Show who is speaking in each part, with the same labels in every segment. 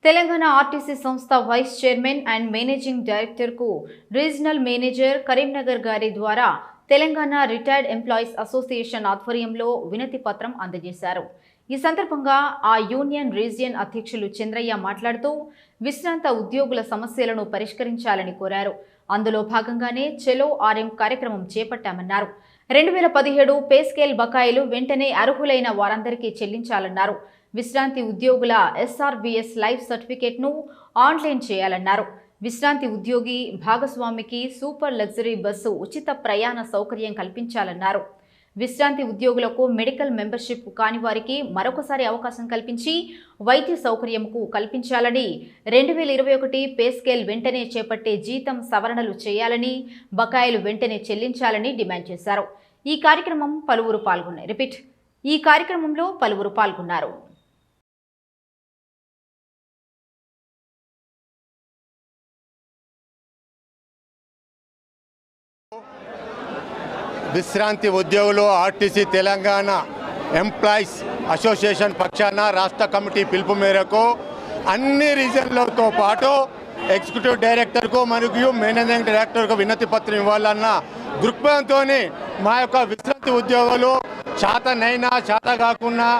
Speaker 1: Telangana RTC సంస్థ vice chairman and managing డైరెక్టర్కు regional manager Karimnagar గారి ద్వారా తెలంగాణ రిటైర్డ్ ఎంప్లాయీస్ అసోసియేషన్ ఆధ్వర్యంలో వినతి పత్రం అందజేశారు. ఈ సందర్భంగా ఆ యూనియన్ రీజియన్ అధ్యక్షులు చంద్రయ్య మాట్లాడుతూ విశ్రాంత ఉద్యోగుల సమస్యలను పరిష్కరించాలని కోరారు. అందులో భాగంగానే చెలో ఆర్ఎం కార్యక్రమం చేపట్టామన్నారు. 2017 పే స్కేల్ బకాయిలు వెంటనే అర్హులైన వారందరికీ చెల్లించాలన్నారు. విశ్రాంతి ఉద్యోగుల ఎస్ఆర్బిఎస్ లైఫ్ సర్టిఫికేట్ను ఆన్లైన్ చేయాలన్నారు. విశ్రాంతి ఉద్యోగి భాగస్వామికి సూపర్ లగ్జరీ బస్సు ఉచిత ప్రయాణ సౌకర్యం కల్పించాలన్నారు. విశ్రాంతి ఉద్యోగులకు మెడికల్ మెంబర్షిప్ కాని వారికి మరొకసారి అవకాశం కల్పించి వైద్య సౌకర్యంకు కల్పించాలని, 2021 పే స్కేల్ వెంటనే చేపట్టే జీతం సవరణలు చేయాలని, బకాయిలు వెంటనే చెల్లించాలని డిమాండ్ చేశారు. ఈ కార్యక్రమంలో పలువురు పాల్గొన్నారు.
Speaker 2: విశ్రాంతి ఉద్యోగులు ఆర్టీసీ తెలంగాణ ఎంప్లాయీస్ అసోసియేషన్ పక్షాన రాష్ట్ర కమిటీ పిలుపు మేరకు అన్ని రీజన్లతో పాటు ఎగ్జిక్యూటివ్ డైరెక్టర్కు మరియు మేనేజింగ్ డైరెక్టర్కు వినతి పత్రం ఇవ్వాలన్న దృక్పథంతో మా యొక్క విశ్రాంతి ఉద్యోగులు చేతనైనా చేత కాకుండా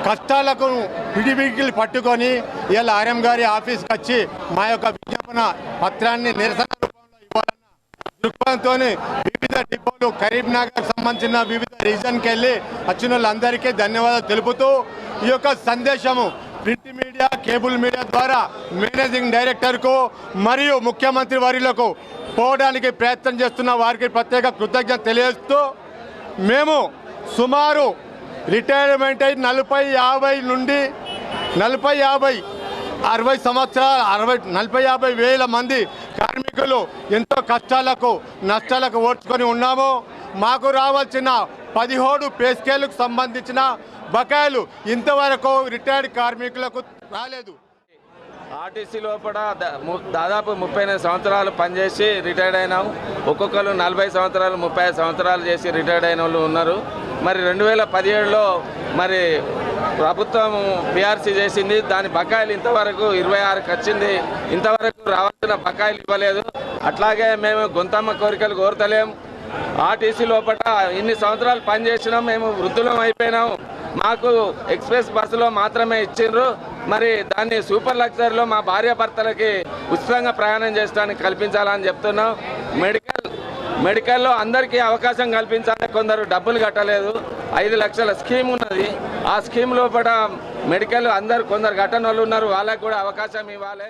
Speaker 2: కష్టాలకు పిడిపిడికిలు పట్టుకొని ఇలా ఆర్ఎం గారి ఆఫీస్కి వచ్చి మా యొక్క విజ్ఞాపన పత్రాన్ని నిరసన రూపంలో ఇవ్వాలన్న దృక్పథంతో వివిధ డిపోలు కరీంనగర్ సంబంధించిన వివిధ రీజన్కి వెళ్ళి వచ్చిన వాళ్ళందరికీ ధన్యవాదాలు తెలుపుతూ ఈ యొక్క సందేశము ప్రింట్ మీడియా, కేబుల్ మీడియా ద్వారా మేనేజింగ్ డైరెక్టర్కు మరియు ముఖ్యమంత్రి వర్యులకు పోవడానికి ప్రయత్నం చేస్తున్న వారికి ప్రత్యేక కృతజ్ఞత తెలియజేస్తూ, మేము సుమారు రిటైర్మెంట్ అయి 40-50 నుండి 40-50-60 సంవత్సరాలు 40-50 వేల మంది కార్మికులు ఎంతో కష్టాలకు నష్టాలకు ఓడ్చుకొని ఉన్నాము. మాకు రావాల్సిన 17 పే స్కేలుకు సంబంధించిన బకాయిలు ఇంతవరకు రిటైర్డ్ కార్మికులకు రాలేదు.
Speaker 3: ఆర్టీసీ లోపల దాదాపు 38 సంవత్సరాలు పనిచేసి రిటైర్డ్ అయినాం. ఒక్కొక్కరు 40 సంవత్సరాలు 35 సంవత్సరాలు చేసి రిటైర్డ్ అయిన వాళ్ళు ఉన్నారు. మరి 2017లో మరి ప్రభుత్వం పిఆర్సీ చేసింది. దాని బకాయిలు ఇంతవరకు 26కి వచ్చింది. ఇంతవరకు రావాల్సిన బకాయిలు ఇవ్వలేదు. అట్లాగే మేము గొంతమ్మ కోరికలు కోరతలేం. ఆర్టీసీ లోపల ఇన్ని సంవత్సరాలు పనిచేసినాం, మేము వృద్ధులం అయిపోయినాం. మాకు ఎక్స్ప్రెస్ బస్సులో మాత్రమే ఇచ్చిండ్రు. మరి దాన్ని సూపర్ లగ్జరీలో మా భార్యాభర్తలకి ఉచితంగా ప్రయాణం చేయడానికి కల్పించాలని చెప్తున్నాం. మెడికల్లో అందరికీ అవకాశం కల్పించాలి. కొందరు డబ్బులు కట్టలేదు. 5 లక్షల స్కీమ్ ఉన్నది. ఆ స్కీమ్ లోపల మెడికల్ కొందరు కట్టని వాళ్ళు ఉన్నారు. వాళ్ళకు కూడా అవకాశం ఇవ్వాలి.